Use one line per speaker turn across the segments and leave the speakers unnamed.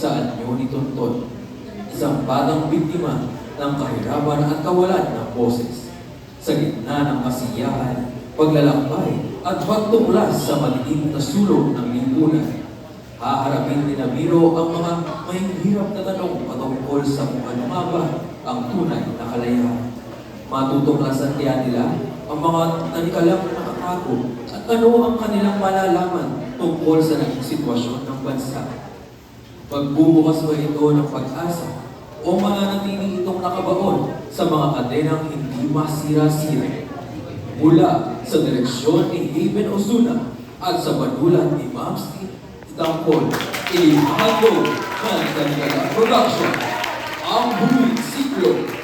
sa anyo ni Tonton, isang batang biktima ng kahirapan at kawalan ng boses. Sa gitna ng kasiyahan, paglalakbay at pagtuklas sa maliit na sulok ng lipunan, haharapin ni Ramiro ang mga mahihirap na tanong patungkol sa kung ano nga ba ang tunay na kalayahan. Matutuklasan kaya nila ang mga nanikalang nakatago at ano ang kanilang malalaman tungkol sa naging sitwasyon ng bansa. Magbubukas ba ito ng pag-asa o mananatili itong nakabaon sa mga kadenang hindi masira-sira? Mula sa direksyon ni Haven Osuna at sa panulat ni Ma'am Steve Tangkol, ilihago ng Daniela Production ang Huling Siklo.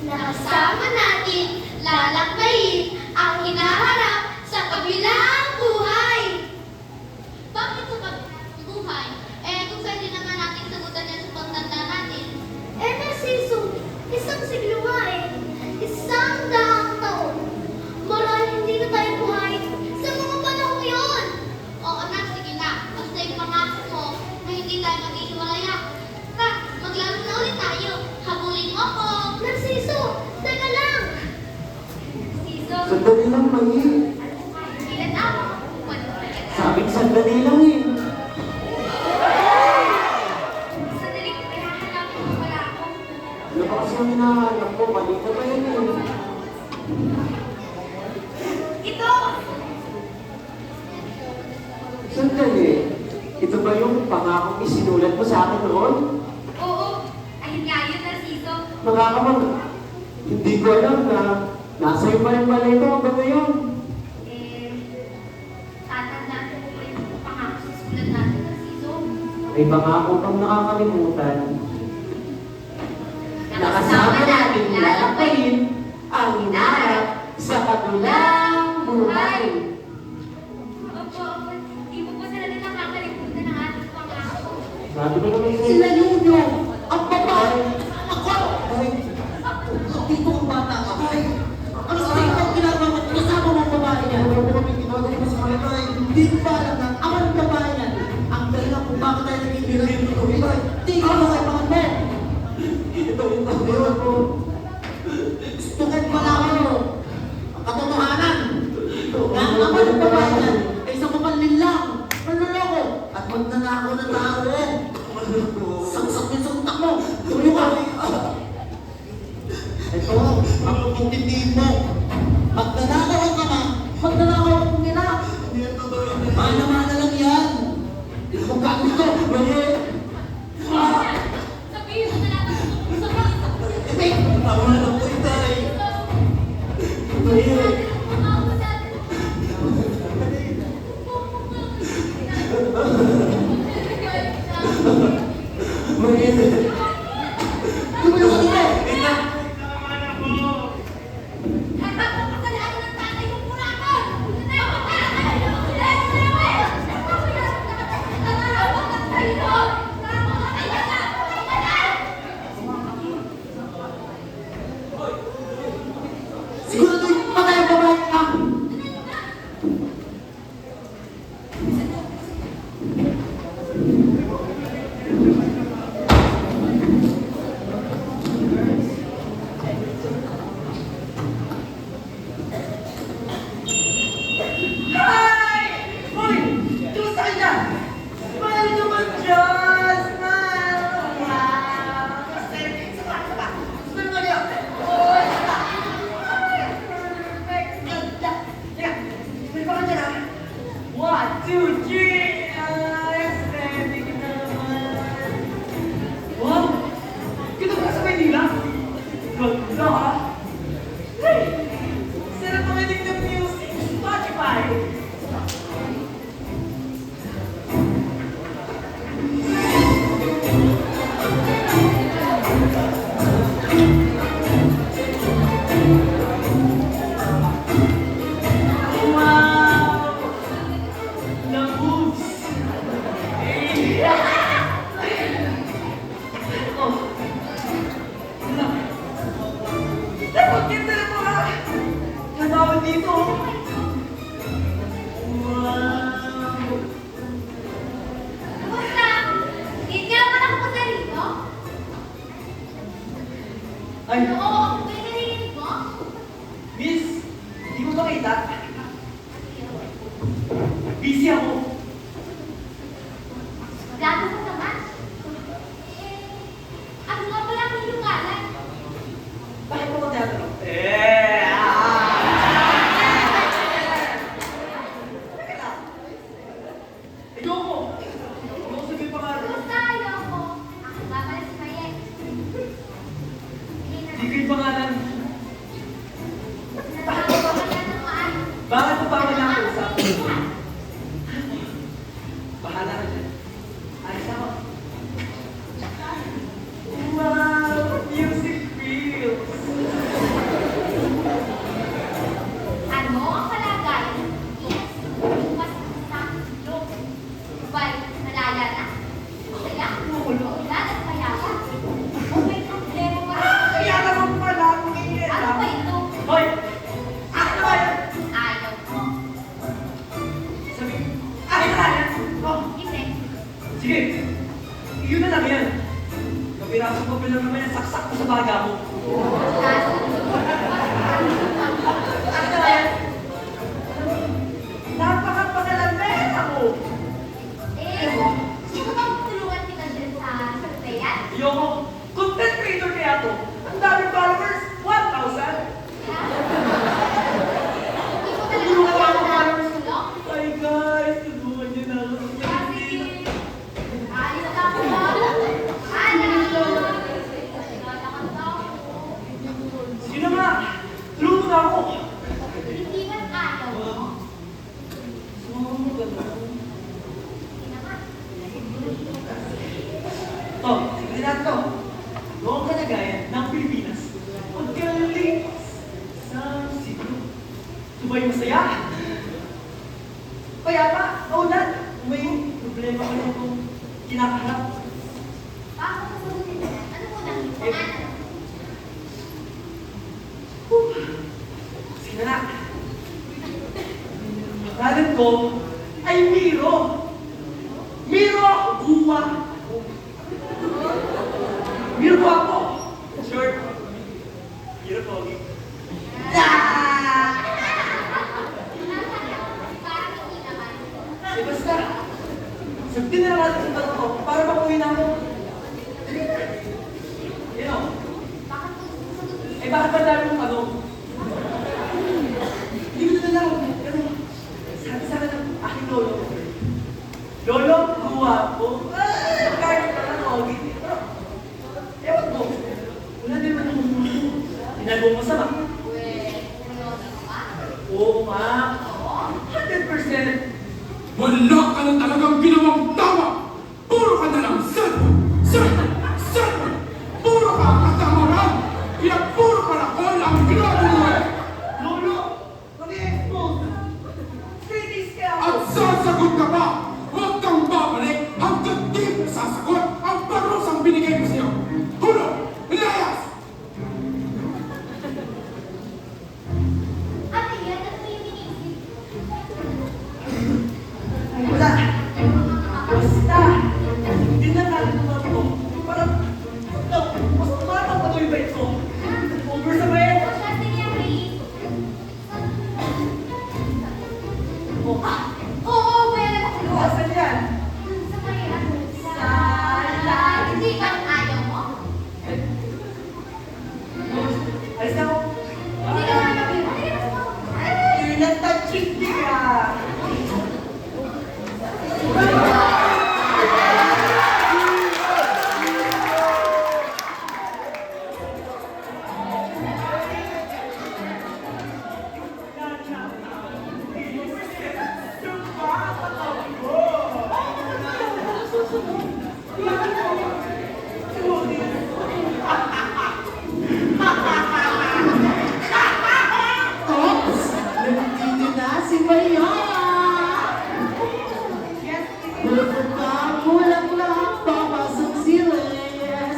Kasama natin lalakbayin ang hinaharap sa kabilang buhay. Bakit sa kabilang buhay? Kung pwede naman natin sagutan yan sa pagtanda natin.
Narciso, isang siglo nga isang daang taon. Marahil hindi na tayo buhay sa mga panahon yun.
Oo na, sige na. Basta yung pangako mo na hindi tayo maghihiwalaya. Maglaro na ulit tayo. Habulin mo ako.
Narciso, teka lang.
Narciso.
Sandali lang, Mai.
Ilan ako?
Sabing sandali lang eh.
Sandali, hinahanap ko wala ako.
Ano ba kasi ang hinahanap ko? Mali ka ba yan eh?
Ito!
Sandali. Ito ba yung pangakong isinulat mo sa akin noon?
Oo, ayun nga yun, Narciso.
Makakamang, hindi ko alam na nasa iyo pa rin pala ito hanggang ngayon.
Tatandaan ko po yung pangako sa sulat natin, Narciso.
May pangako kang nakakalimutan. Nakasama natin lalakbayin ang hinaharap sa kabilang buhay.
Opo, hindi mo po sila din nakakalimutan ng ating pangako.
Sabi ko naman
Sila Nunyo, ang babae, ako! Dito ang bata ka. Ano sa ikaw ginagawa mo? Kasama mo ang babae niya. Hindi ko ba alam na ako ng babae niya? Ang dahilan kung bakit tayo naging binarino ko. Tingin mo kay mga men. Tukan pala ako. Ang katotohanan. Na ang ama ng babae niya ay isang kapalin lang. Manloloko. At magnanakaw ng tao. Saksak yung suntak mo. Tuloy ka. Ito, ang pagtitipid mo. Magnanakaw ang ama. Magnanakaw ang ina. Mana-mana lang yan. Magkano ito? Mali!
Sabihin mo na lang ang sabihin mo.
Hindi! Tama na lang po, Itay! Mali! Mali! Tumayo ka dito! Siguraduhin patay ang babae ka!
Hi! Hoy! Kamusta ka dyan? Smile naman dyan! Smile! Wow! Kasi, sapa! Smile mo niyo! Oh, sapa! Perfect! Ganda! Teka, smile pa ka dyan ha? 1, 2, 3! Ayos! Ready ka na naman! Wow! Kita ba sa Maynila? Ganda ha? Hey! Sarap makinig ng music! Spotify! Wow! The moves! Hey! Oh! Ano? Dapat kita na mo ha! Nabawal dito! Wow!
Kumusta? Hindi nga ba nakapunta rito?
Ay,
Oo, may narinig mo?
miss! Di mo makita? Busy ako!
Gago mo naman. Ano nga pala ang lugalan?
Bakit mo ko tinatanong? Teka lang. Ayoko! Huwag mo sabihin pangalan.
Kumusta ayoko? Ako nga pala si Mayek. Hindi na.
Di ko yung pangalan.
Natawa ka na naman.
Bakit mo pa ako nakausap? Bahala ka dyan. Ayos ako. Wow! Music feels!
Ano ang kalagayan? Yes. Mas sa loob. Bay, malaya na. Kaya, wala at mayabang. O may problema pa.
Kaya naman pala ako ngayon.
Ano ba ito?
Hoy! Ano ba yan?
Ayaw mo.
Sabi, akin na yan! Oh,
Hindi.
sige! Yun na lang yan. Kapirasong papel lang naman yan, saksak ko sa baga mo. Akin na yan! Napakapagalamera mo!
Eh, gusto bang tulungan kita dyan sa surveyan?
Ayoko, content creator kaya to. Ang daming followers, 1,000!
Hindi ko talaga
Tulungan mo ako,
kailangan
followers!
tulong.
Ay guys, tulungan niyo na ako.
Kasi, alis na ako. Ano? Naglalakad na ako.
Sige na nga, tulungan mo na ako.
Hindi ba't ayaw mo? Hindi naman.
Oh, sige natin to. Noong kalagayan ng Pilipinas, pagkaling sa siglo. Subay masaya. Payapa, maulan. May problema ka na itong kinakaharap.
Paano ko sagutin mo? Ano mo lang yung pangalan?
Sige na na. Pangalan ko ay Miro. Miro Guwa. Miro ako. Short. Miro Pogi.
Parang hindi naman.
Eh basta, sabitin na lang natin sa tanong ko para makuwi na ako. You know,
Bakit ko sagutin?
eh bakit ba dami mong tanong? Hindi ko na lang, pero sabi sa akin ng aking lolo, Lolo, guwapo. Kahit ka na pogi. Pero, ewan ko. Wala din naman akong ginagawa masama. Oo, ma. 100%.
Wala ka na talagang ginawang tama! Puro ka na lang cellphone! Cellphone! Cellphone! Puro ka katamaran! Kaya puro ka na all ang ginagawa mo!
Lolo, mag-expose. Ladies ka.
At sasagot ka pa! Huwag kang babalik hanggang di mo sasagot ang parusang binigay ko sa'yo! Hulog! Layas!
Ate, yan ano yung iniisip?
Wala. Basta. Hindi na natin ito. Parang, no, mas tumatang pa ito yung bait ko. Over sa bait.
O siya, sige, please.
Oh,
Oo, pwede ko.
asan yan?
Sa may ano?
Sala. Hindi ka ayaw mo?
Ayos na ako.
Hindi ka nga nabiro. Hindi ka na
You're not touching me, ah.
Oops! Nandito na si Maya! Pupunta bulaklak, papasok sila.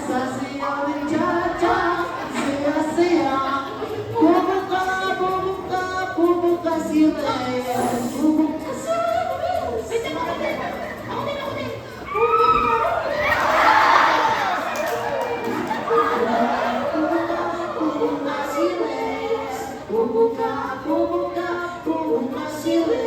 Sasayaw ng cha-cha, saya-saya. Bubuka, bubuka, bubuka sila. Bubuka sila.
Wait, ako din. Ako din, ako din.
Bubuka sila. Bubuka, bubuka, bubuka sila.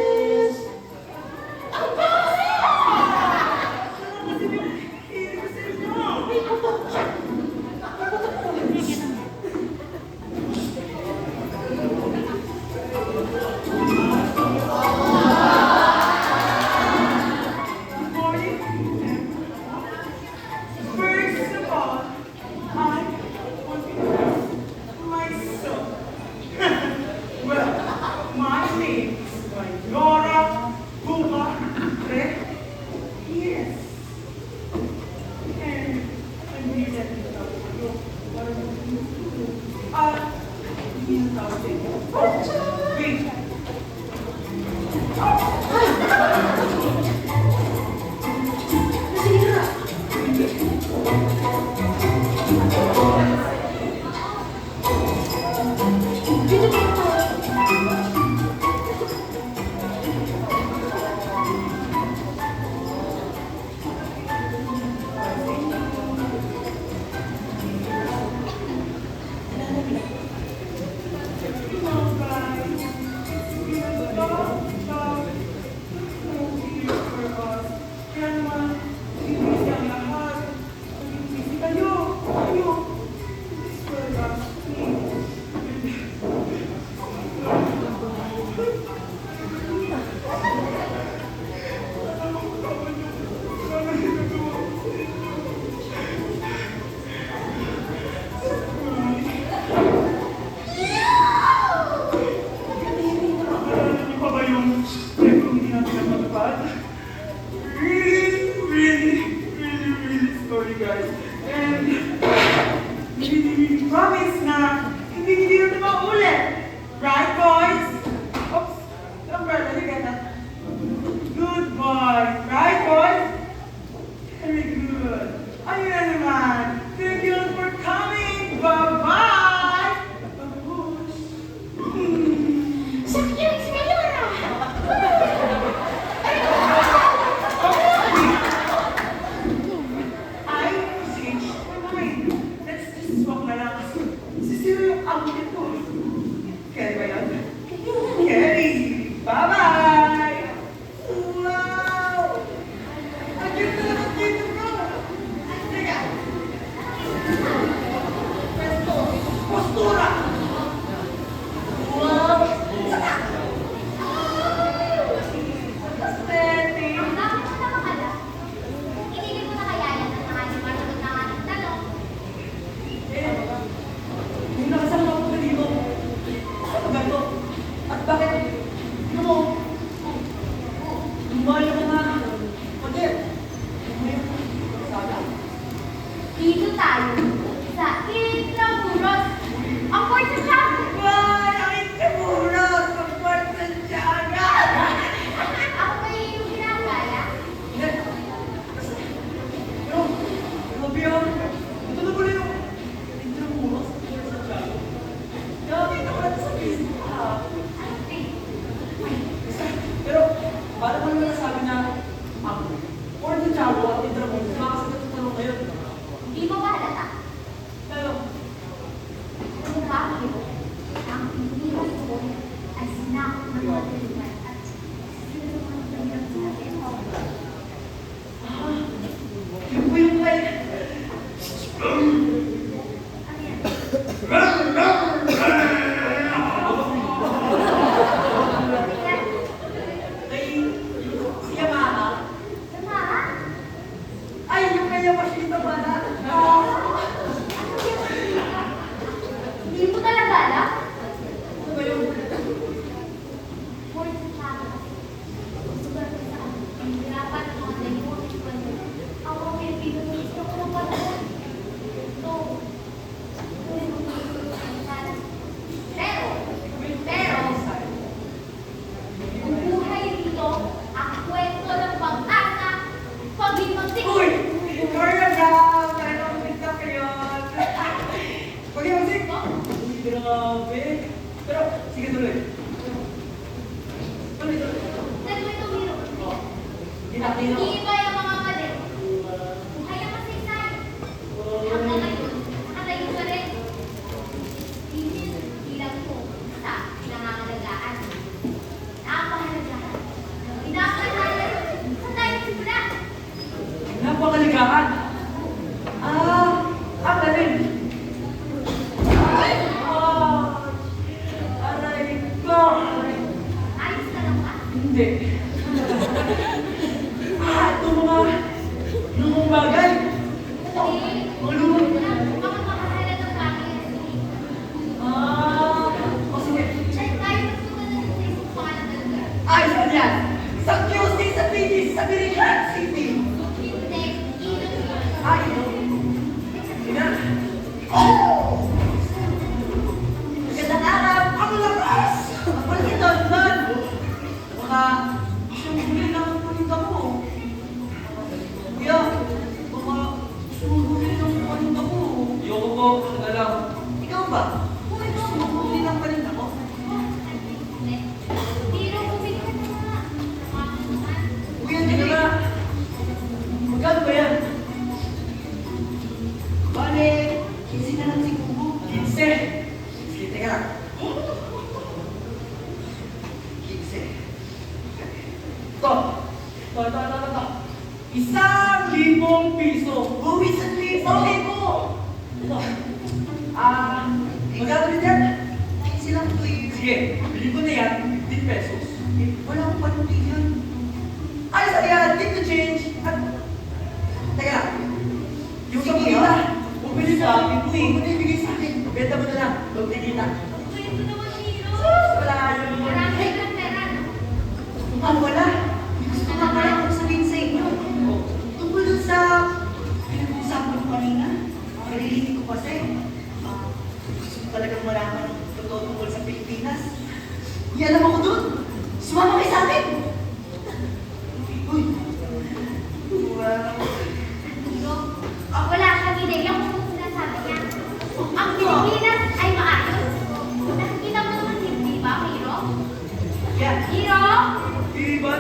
First of all, I want to introduce myself. Well, my name is Nora Buba. Yes. And I'm here to tell you what I'm going to do. Oh, wait. Hello, guys. It's been a long time. Here for us. Kaya naman, inis ang lahat. Inis kayo. Kayo. This will last me. Alam niyo pa ba yung hindi natin napatupad? Really sorry guys. And we promise na hindi natin maulit. Right boys? Oops, the umbrella, you get that? Good boys. Right boys? Very good. Ayun na naman. Thank you for coming. Bye-bye. Babush.
Sakit yung si Mayora.
I changed my mind. Let's just swap na lang. Si Siri Mahal yung mga model. Saga.
Dito tayo sa Intramuros. Ang Porto Chaco.
Ay, ang Intramuros! Ang Porto Chaco!
Ako ba yung ginagaya?
Hindi. Pero, grabe yun. Ito na pala yung Intramuros, Porto Chaco. Nakakita ko lang sa Facebook. Pero, paano mo naman nasabi na ang Porto Chaco at Intramuros makakasagot sa tanong ngayon?
Hindi mo ba halata?
Pero,
Kung bakit ang pinilas ko ay sinakot ng mga taliban at sino ang tumira sa akin?
yun po yung kay...
Ano yan?
kay... si Yamaha.
Yamaha?
Ay, yung kay Yamashita pala.
Hindi mo talaga alam?
Ano ba yun?
Porto Chaco. Sugar ko sa akin. Ang hirapan ng mga naimunin ko. Ako ang Pilipino na gusto ko ng panahon. No. Pero, ang buhay dito, ang kwento ng pag-asa, pag-ibig.
Uy! Kaya na! Kaya na mag-tiktok kayo! Pag-iwasik! Grabe! Pero, sige tuloy. Tuloy.
Nagway tumiro.
Ginakino.
Iba yung mga pader. Buhay ang masaysay. Hanggang ngayon, nakatayo pa rin. Bilang mo sa pinangangalagaan. Napakahalagaan. Pinapahalagaan sa tayo simula.
Napakaligaan! Ang galing! Ay! Aray ko!
Ayos ka lang ba?
Hindi. Itong mga bagay.
Mga makakahalagang bagay.
O sige.
Check tayo magsugal na sa isang pangalan na lugar.
Ayos na yan. Sa QC, sa PD, sa Birigan City.
Hindi, ilog.
Ay! Ina! Oh! Magandang araw! Ang lakas! Ang palitan man! Baka siyang huli lang ang paninda mo. Kuya, baka siyang huli lang ang paninda mo. Ayoko po, alam. Ikaw ba? Kung ikaw ang huli lang ang paninda mo?
Pero bumili ka na nga.
Kuya, hindi ka na. Magkano ba yan? Bale, 15 na lang siguro. 15? Sige, teka lang. 15. Ito. ₱1,000 piso. Oh, ₱1,000. Ito. Magkano din yan? 15 lang ito eh. Sige, bili ko na yan, 15 pesos. Wala akong panutin yan. Ay, sabi yan, keep the change. At, teka lang. Yung sa pila, bumili sa akin mo eh. Ano ibigay sa akin? Benta mo na lang, huwag tikita.
Kwento naman, Hiro.
Wala yung...
Marami kang pera, no?
Ang wala. Gusto ko pala akong sabihin sa inyo. Tungkol dun sa pinag-uusapan ko kanina. Naririnig ko kasi. Gusto ko talagang malaman ang totoo tungkol sa Pilipinas. May alam ako dun. Sumama kayo sa akin. Uy. Wow.
Hiro, wala kang ideya kung ano sinasabi niya. Ang Pilipinas ay maayos. Nakikita mo naman, hindi ba, Hiro?
Yeah.
Hiro?
Diba,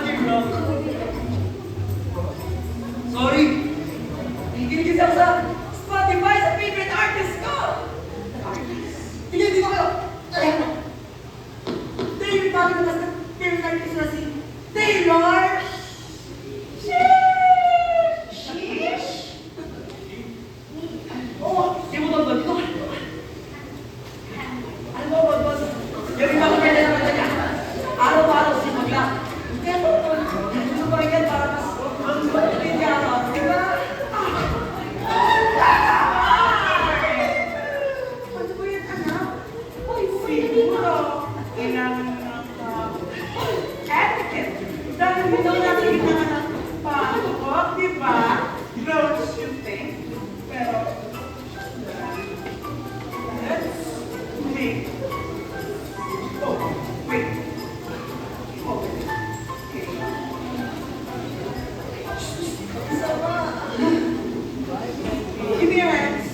me your hands.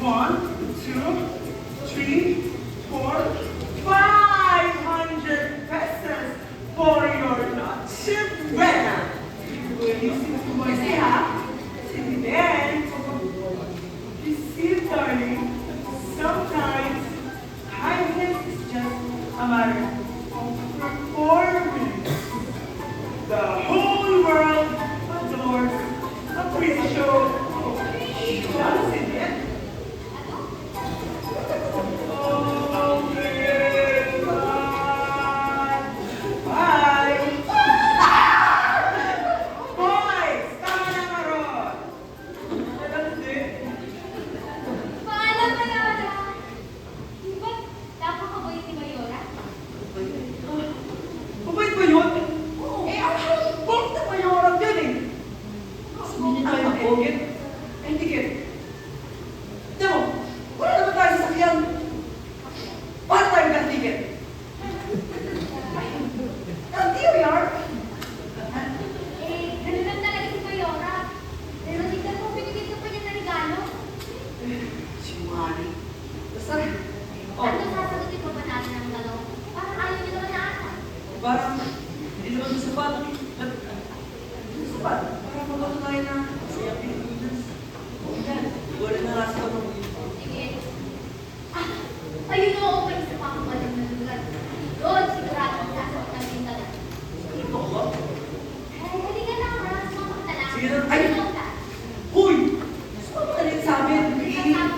1, 2, 3, 4, 500 pesos for your noche buena. Will you see the boys say ha? And then, you see, darling, sometimes kindness is just a matter of performance. The whole world adores a pretty show of doesn't it? Okay, bye. Boys, tama na karon. That's it.
Paalam, Mayora. Di ba napakabait ni Mayora?
Mabait ba yun? Eh, actually, bakit na mayorang yun eh? Hindi tayo mag-edit. Eh, tikit. Tiyan mo, wala naman tayo sa sakyan. Paano tayo mag-ticket? Kanti o yar?
Eh, ganun lang talaga si Mayora. Pero tignan mo, binigyan ko pa niya ng regalo.
Si Manny. Basta,
Ano sasagutin ko ba natin ang tanong? Parang ayaw niyo naman na ata.
parang, hindi naman sa sapat. Sapat. Parang magkakaroon tayo na masaya Pilipinas. Yan, wala na rasa ka mo.
Sige. Ah, ayun oo, may isa pa akong maling na lugar. Doon, sigurado ang sasagot ng pintalan.
Ito ko ba?
Eh, halika na, maraming sumamakta lang.
Sige na, ay!
Ikaw ka.
Huy! Mas mapagalit sa amin.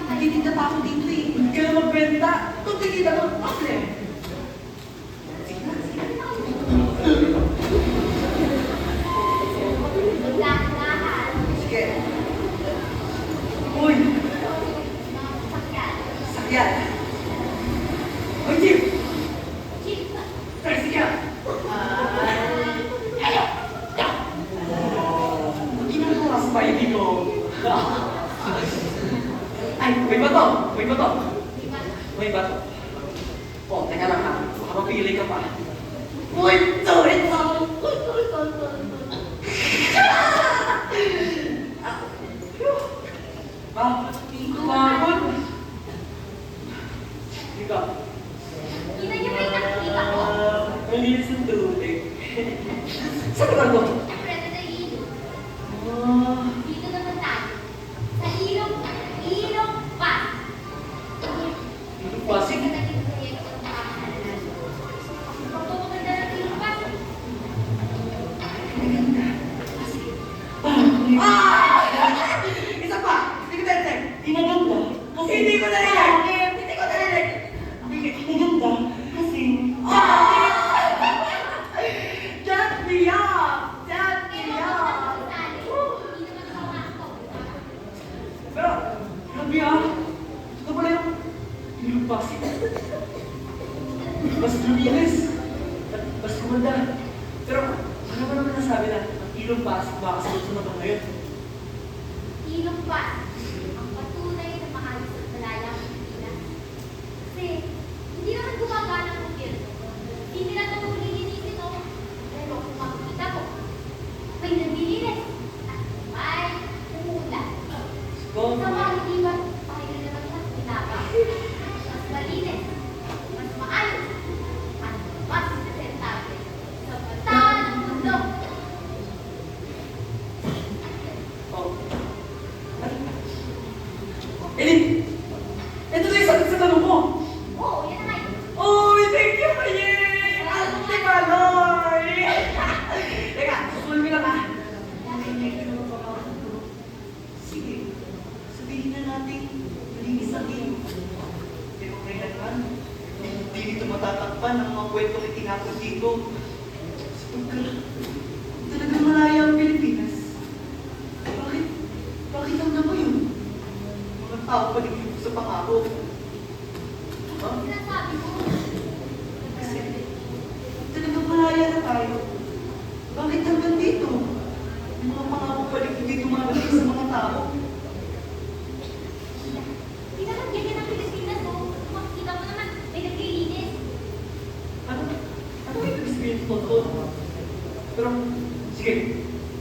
Nagtitinda pa ako dito eh. Hindi ka na magbenta. Kung tikita mo, bakit eh?
Lahat-lahat.
Sige. Huy!
Mga sasakyan.
Sakyan. Hoy, Jeep!
Jeep.
Tricycle! Ginagawa sa bayan dito. Ay, may bato! May bato!
Diba?
May bato. Oh, teka lang ha. Baka mapili ka pa. Uy! Sorry! Pagod! Ikaw.
Kita niyo ba yung nakikita ko?
Malinis ang tubig. Saan naman to?
Siyempre, na naiinom.
Ah,
Dito naman tayo. Sa ilong pa.
dito Pasig.
Kasi naging proyekto ng pamahalanan. Pagpapaganda ng ilong pa.
Isa pa! Hindi ko narinig! Inaganda. Hindi ko narinig! Hindi ko narinig! Inaganda. Kasi... Chat me up! Chat me
Pero
up!
hindi naman ako nakakot.
Pero, grabe ah! Ito pala yung Pasig. Mas luminis. At mas kumanda. Pero, ano ba naman nasabi na ang ilong Pasig makakasunod sa mga ngayon?
Ilong pa. Ang patunay na maayos at malayang Pilipinas. Kasi, hindi naman gumagana ng gobyerno. Hindi nila ito lilinisin, no? Pero kung makikita ko, may naglilinis. At may umuulan.
So,
Sa mga hindi ba, pakinggan naman sa pinapa. Mas malinis, mas maayos, at mas presentable sa mata ng mundo.
oh. Elin! Ito na yung sagot sa tanong mo!
Oo, yan na nga yun.
Oh, thank you, Mayen! Ate Maloy! Teka, susunod ko lang ha. Sige, sabihin na natin, malinis ang ilong. Pero kailangan, hindi nito matatakpan ang mga kwentong itinapon dito. Sapagka, talagang malaya ang Pilipinas. Bakit hanggang ngayon? Mga tao pa din dito sa pangako. Ha?
Sinasabi ko,
Kasi, talagang malaya na tayo. Bakit hanggang dito? Yung mga pangako pa rin hindi dumarating sa mga tao.
hindi naman ganyan ang Pilipinas, oh. Makikita mo naman, may naglilinis.
Ano? Ano yung ibig sabihin ng totoo? Pero, sige,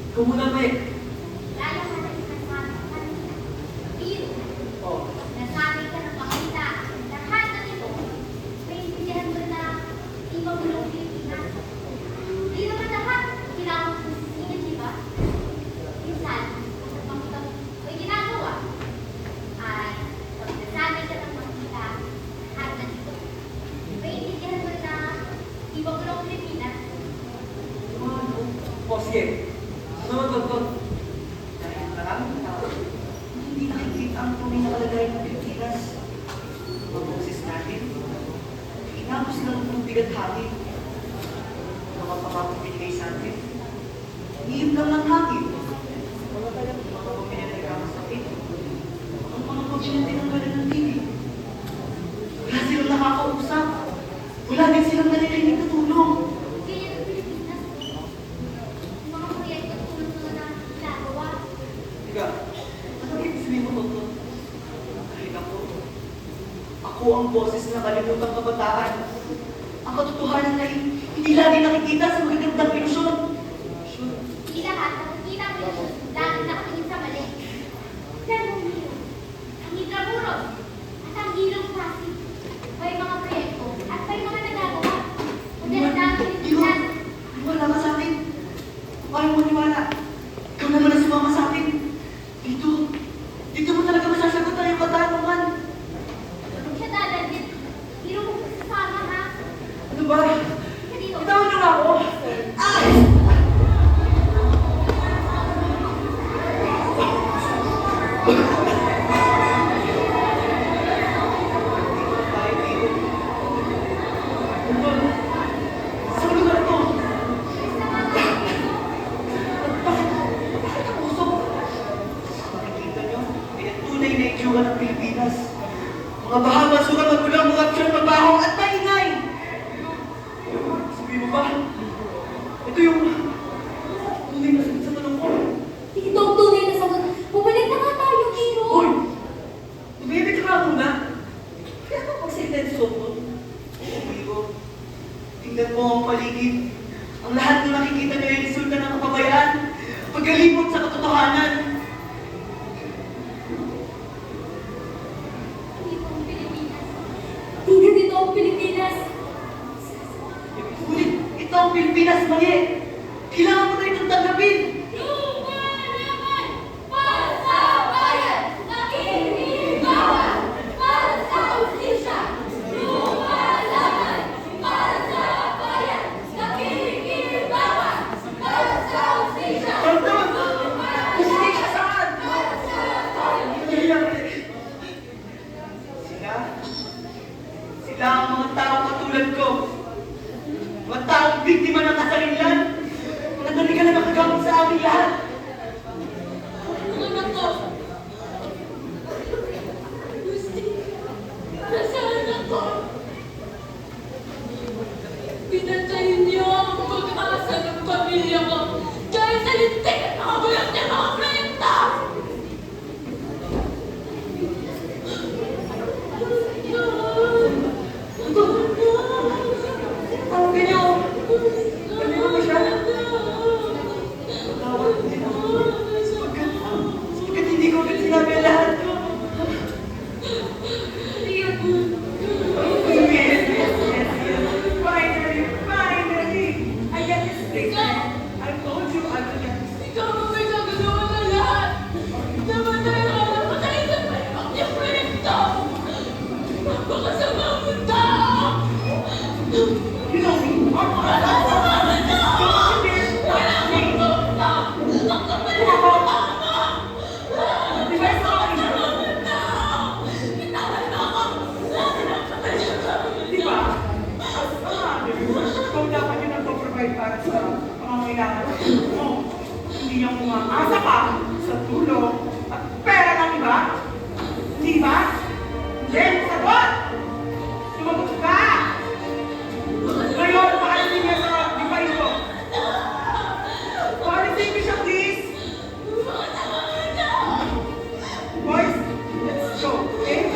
ikaw muna, May.
Lalo ka na sinasabi.
sige. Sunod, Tonton. Dahil maraming tao, hindi nakikita ang tunay na kalagayan ng Pilipinas. Mga boses natin, inapos lang ng bigat hati. Mga pangakong binigay sa atin, iim lang ng hangin. Mga pamilya sakit. Ang mga kotse na tinanggalan ng TV. Wala silang nakakausap. Wala din silang naririnig na tulong.
Ganyan ang Pilipinas. Yung mga proyekto tulong na ginagawa.
Teka, ano ibig sabihin mo, Tonton? Dahil ako ang boses na kalimutang kabataan. Ang katotohanan na hindi lagi nakikita sa magagandang ilusyon.
Hindi lahat nakikita ang ilusyon. Lagi nakatingin sa mali. Pero ang hilo, ang intramuros, at ang hilong plastic. May mga proyekto at may mga nagagawa. Maganda ang Pilipinas.
Wala ka sa akin. Ayaw mo niwala. Ikaw naman ang sumama sa akin. Dito mo talaga masasagot ang iyong katanungan.
Huwag siya dadalhin. Hilo mo sasama ha.
Ano ba?
Halika dito.
Bitawan niyo nga ako. Ah! Sa lugar to. Bakit ang usok? Makikita niyo, ay ang tunay na itsura ng Pilipinas. Mga bahaba, sukat, magulang, mga aksyon, mabaho, at maingay. Sabihin mo ba? Ito yung tunay na sagot sa tanong ko.
Ito ang tunay na sagot. Bumalik na nga tayo, hero.
Hoy! Tumibig ka nga muna. Kaya ka mag-sentenso ko. Amigo, tingnan mo ang paligid. Ang lahat ng nakikita niyo ay resulta ng kapabayaan. Pagkalimot sa katotohanan.
Dito ang Pilipinas. Tingnan dito ang Pilipinas.
Ngunit ito ang Pilipinas, mali. Kailangan mo na itong tanggapin.
Lumalaban para sa bayan! Nakikibawan para sa hustisya! Lumalaban para sa bayan! Nakikibawan para sa hustisya!
Tonton! Hindi siya saan? Sila ang mga tao katulad ko. Mga taong biktima ng kasarinlan. Mga dali ka na nakagamit sa aming lahat.
Mga to! Nasaan ako? Pinatayin niyo ang pag-asa ng pamilya ko dahil sa lintik at mga bulak niya mga proyekta!
Tawagin niyo! Pwede mo ba siya? Tawag niyo. Bakit hindi ko agad sinabi ang lahat? Yes. Finally! I get this thing. I told you I would get this thing.
Ikaw ang may gagagawa ng lahat! Namatay ka na patay sa palibak niyang proyekto! Napakasama mong tao!
You know me. Di ba? Kung dapat yun ang provide para sa pangangailangan mo, hindi yung umaasa ka sa tulong at pera ng iba. Di ba? Hindi, sagot! Sumagot ka! Ngayon, pakalisin niya sa device ko. Pakalisin niyo siya, please! Boys, let's go, okay?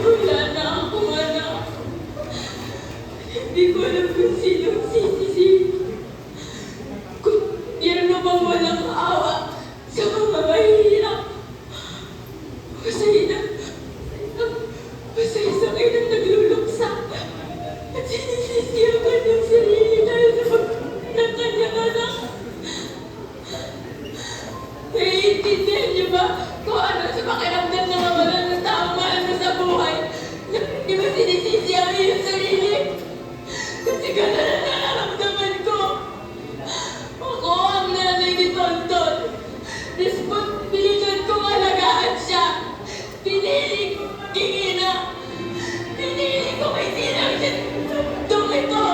Wala na akong anak.
ba kung ano sa pakiramdam na mawalan ng taong mahal mo sa buhay? Hindi mo sinisisi ang iyong sarili? Kasi gano'n ang nararamdaman ko. Ako ang nanay ni Tonton. Responsibilidad kong alagaan siya. Pinili king ina. Pinili ko may sinang siya tong ito.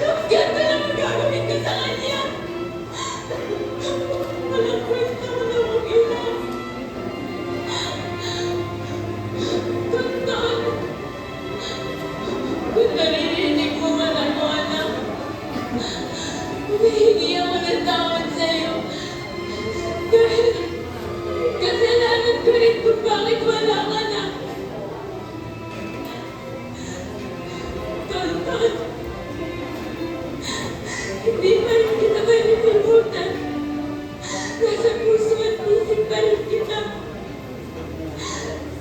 Tapos ganito lang ang gagawin ko sa kanya. Walang kwenta mo na mong ina. Tonton, kung naririnig mo man ako, anak, humihingi ako ng tawad sa'yo. Dahil kasalanan ko rin kung bakit wala ka na. Tonton, hindi pa rin kita malilimutan. Nasa puso at isip pa rin kita.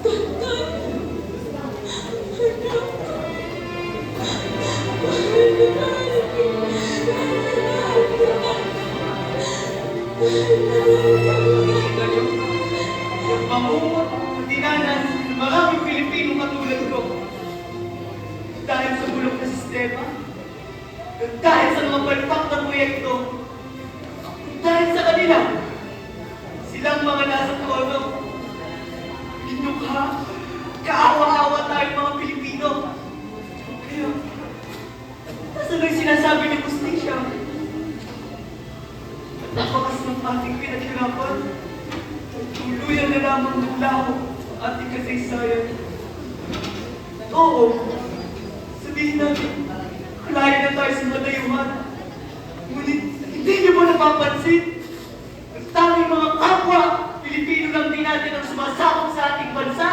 Tonton, anak ko. Mahal na mahal kita. Mahal na mahal kita.
Yung mamungot, dinanas, maraming Pilipino katulad ko. Dahil sa bulok na sistema, dahil sa mga palpak na proyekto, dahil sa kanila, silang mga nasa trono. Ninyo ka, kaawa-awa tayong mga Pilipino. Kaya, nasan ang sinasabi ni Justisya? Napakas ng ating pinaghirapan. Tuluyan na lamang naglaho ang ating kasaysayan. Oo, sabihin natin, kalayo na tayo sa madayuhan. Ngunit, hindi niyo ba napapansin? Ang tanging mga kapwa, Pilipino lang din natin ang sumasakop sa ating bansa.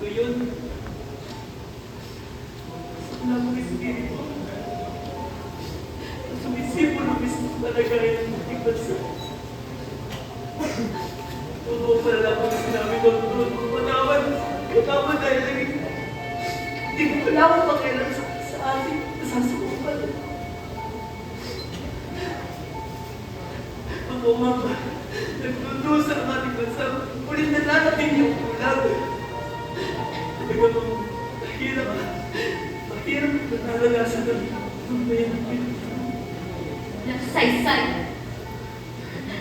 Ngayon, wala mong espiritu. Sumisipo na mismo talaga rin ang ating bansa. Oo, pala lang kung sinabi ko doon. Patawad dahil hindi ko wala akong pakialam sa ating nasasakupan. Ako, Mama, nagdudusa ang ating bansa. Ulit na natin yung kulang. Talaga mo, mahirap na nalalasan ng bayan ng Pilipinas.
Nagsaysay.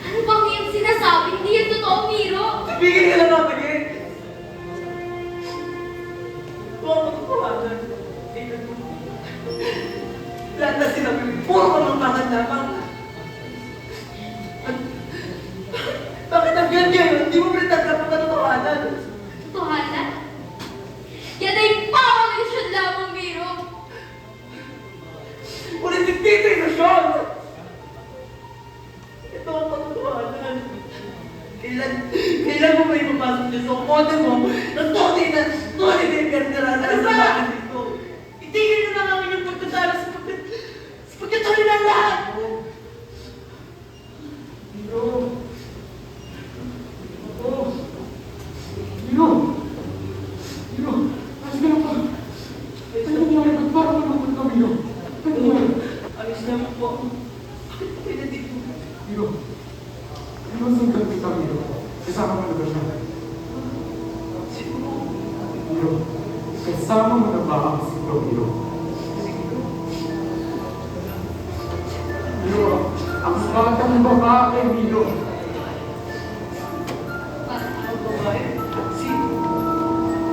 Ano bang yung sinasabi? Hindi yan totoo, Miro.
Tumigil ka na naman eh! Huwag mo kapawanan. Tingnan mo. Lahat na sinabi mo, puro kamangmangan lamang. Bakit ang ganyan? Hindi mo pinatanggap ang katotohanan.
Totohanan? Yan ay pang-ilusyon lamang, Miro.
Ulit dito yung nasyon! Ito ang katotohanan. Kailan mo ba ipapasok niya sa kote mo na tunay na karnaranasan sa natin dito? Itigil na lang namin yung pagkatalo sa pagkatuloy ng lahat!
Miro! Oh! Miro! Miro! Ayos ka lang ba? Ano nangyari? Ba't parang malungkot ka, Miro? Ano nangyari?
Ayos naman po. Bakit po kayo nandito?
Miro! Miro, sundan kita, Miro. Kasama mo na ba siya?
Siguro.
Miro, kasama mo na ba ang siglo, Miro? Miro, ang batang babae, Miro.
Ang babae?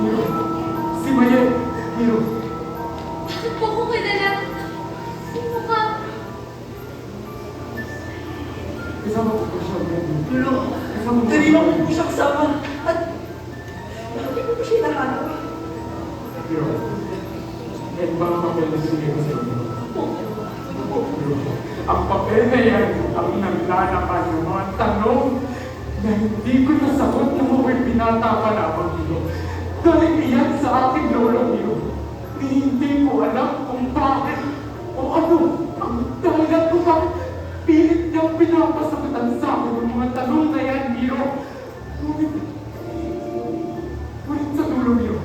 Miro, si Maye, Miro.
Bakit po ko kilala? Sino ka?
Kasama ko pa siya, Miro.
Tulo. Kanina ko po siya kasama. At hindi ko po siya nahanap.
Miro, may mga papel na sinigay ko sa inyo. Miro, ang papel na yan ang naglalakan ng mga tanong na hindi ko nasagot na ako'y pinata pa lamang, Miro. Dahil iyan sa aking lolo, Miro. Hindi ko alam kung bakit o ano ang dahilan kung bakit pilit niyang pinapasagutan sa akin ng mga tanong na yan, Miro. Ngunit sa dulo, Miro,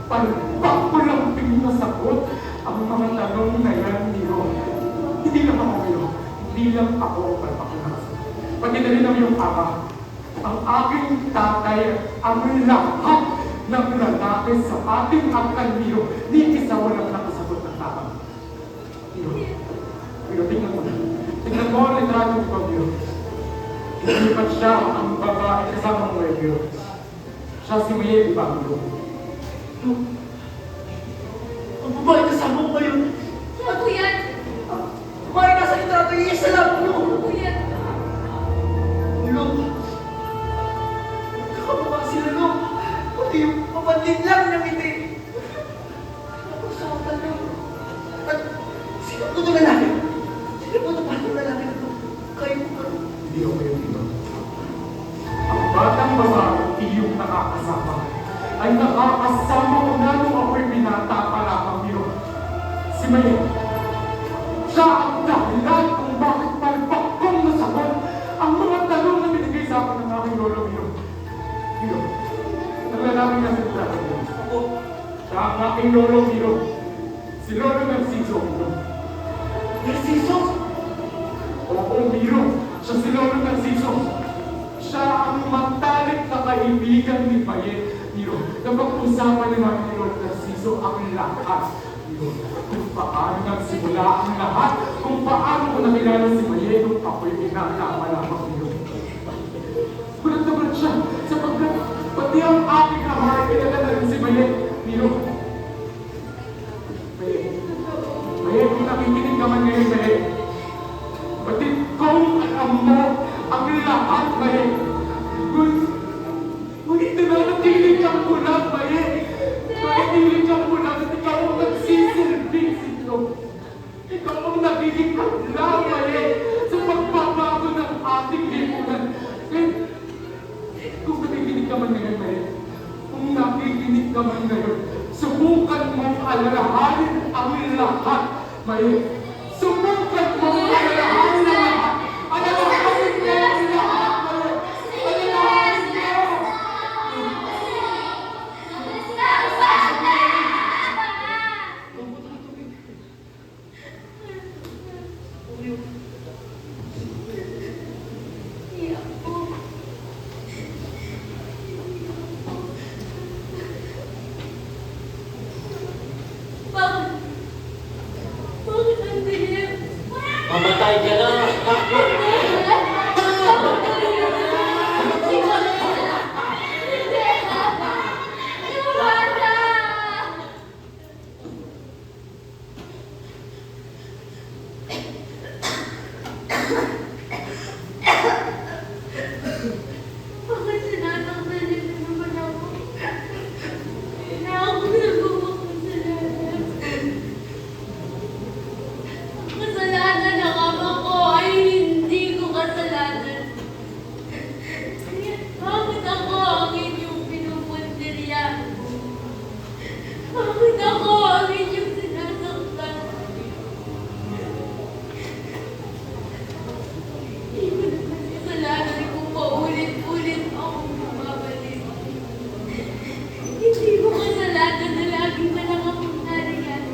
palpak ko lang pinasagot ang mga tanong na yan, Miro. Hindi naman ako, Miro. Hindi hindi lang ako ang palpakunas. Pati na rin ang iyong ama. Ang aking tatay, ang lahat ng lalaki sa ating angkan, Miro. Ni isa walang nakasagot ng tama. Miro, tingnan mo na. Tingnan mo ang litrato ko, Miro. Hindi pa siya ang babae kasama mo ngayon, Miro. Siya si Maye, di ba, Miro?
Ang babae kasama ko ngayon.
Ano yan?
Babae nasa litrato, iisa lang.
Ano yan?
Ulo. Kamukha sila, no? Pati yung kapatid lang ng ngiti. Ako sa tanong. At sino ko itong lalaki? Sino ko itong parang lalaki na ito? Kayo ko.
Hindi ako kayo dito. Ang batang babae, iyong nakakasama, ay nakakasama ko na nung ako'y binata pa lamang, Miro. Si Maye. Siya ang dahilan kung bakit palpak kong nasagot ang mga tanong na binigay sa akin ng aking lolo, Miro. Miro, naglalaki na sa litrato mo.
Ako.
Siya ang aking lolo, Miro. Si Lolo Narciso, Miro.
Narciso.
Oo, Miro. Siya si Lolo Narciso. Siya ang matalik na kaibigan ni Maye, Miro. Napag-usapan ni namin ni Lolo Narciso ang lahat, Miro. Kung paano nagsimula ang lahat, kung paano ko nakilala si Maye nung ako'y binata lamang, Miro. Gulat na gulat siya sapagkat pati ang aking ama ay kilala na rin si Maye, Miro. Maye, Maye, kung nakikinig ka man ngayon, Maye, pati kung alam mo ang lahat, Maye, ngunit nananatilig kang bulag, Maye. Nananatilig kang bulag at ikaw ang nagsisilbing sito. Ikaw ang nagiging kadlaw, Maye, sa pagbabago ng ating lipunan. Kung nakikinig ka man ngayon, Maye, kung nakikinig ka man ngayon, subukan mong alalahanin ang lahat, Maye. Subukan mong alalahanin ang lahat. Alalahanin mo ang lahat, Maye. Alalahanin mo.
Iyak po. Bakit? Bakit ang dilim?
Mamatay ka na!
Bakit sinasaktan niyo naman ako? Na ako nagawang kasalanan. Ang kasalanan ng ama ko ay hindi ko kasalanan. Bakit ako ang inyong pinupuntirya? Bakit ako ang inyong sinasaktan? Hindi ko naman kasalanan kung paulit-ulit akong bumabalik. Hindi ko kasalanan na lagi na lang akong nariyan.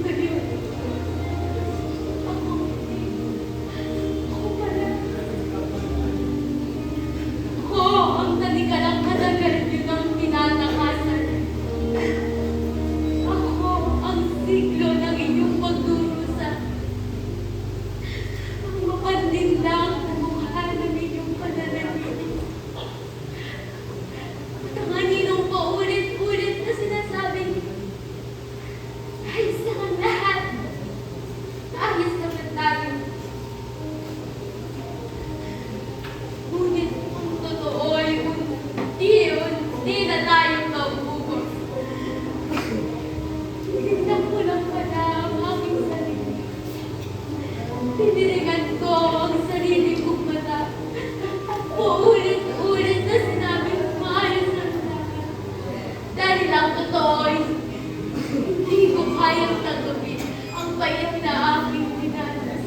Ngayon, ako pala. Ako ang talikalang katagal niyo ng tinatakasan. Ako ang siglo ng inyong pagdurusa. Ang mapandindang mukha ng inyong pananamit. At ang aninong paulit-ulit na sinasabing, ayos lang ang lahat. Ayos naman tayo. Ngunit ang totoo ay unti-unti na tayong naubos. Tinignan ko lang pala ang aking sarili. Tiniringan ko ang sarili kong mata. At paulit-ulit na sinabing maayos ang lahat. Dahil ang totoo ay hindi ko kayang tanggapin ang payat na aking dinanas.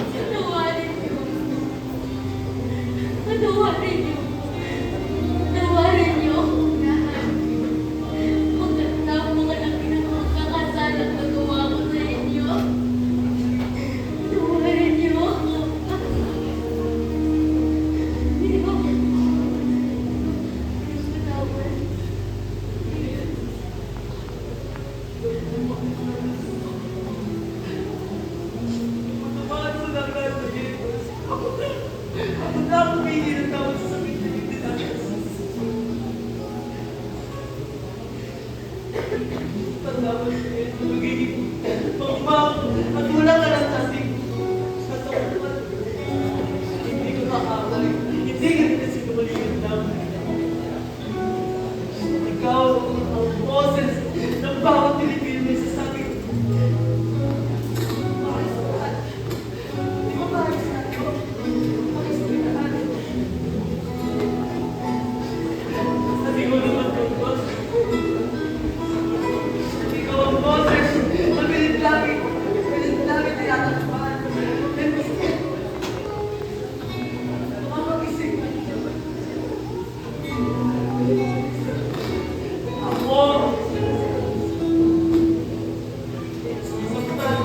Patawarin niyo. Patawarin niyo. Patawarin niyo akong lahat.
Tanda mo siya, magiging pangmang at wala ka ng tasig. Sa tungkol, hindi ko makakalik. Hindi ka rin sinungalingan lang. Ikaw ang boses ng bawat Pilipino na sasabi. Maayos na lahat. Di ba maayos na ito? Maayos na lahat. Sabi ko naman kung boss. Ikaw ang boses. Mabilit langit tinatakpan. And maski, mamagising. Ako, sasaktan.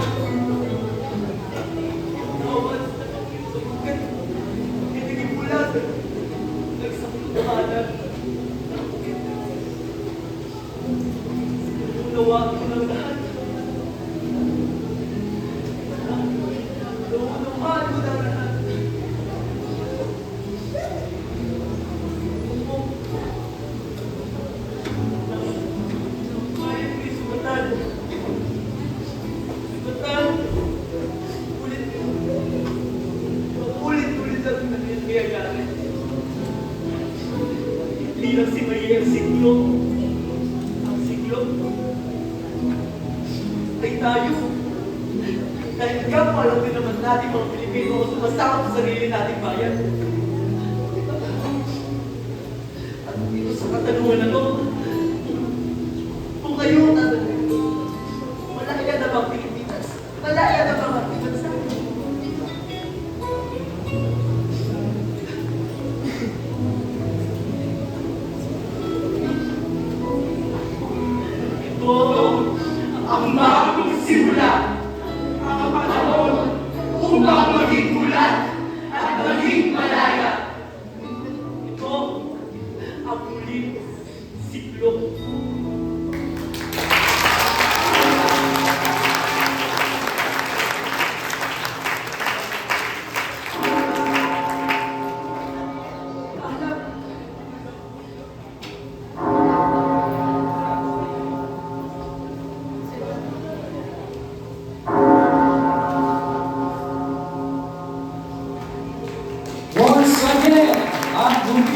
Tawad sa pagkakit. Kitigil bulag. Nagsaktuhanan. Unawaan ko ng lahat. Unawaan ko ng lahat. Kaya ko isugatan. Sugatan. Ulit ang nangyayari. Hindi lang si Maria ang siglo. Ang siglo ay tayo. Dahil kapwa lang din naman natin mga Pilipino kung sumasakot sa sarili nating bayan. At dito sa katanungan na to, kung kayo tatanungin, malaya na bang Pilipinas? Malaya na bang ating bansa? Ito ang bagong simula. Ang panahon upang maging mulat at maging malaya. Ito ang muling siklo.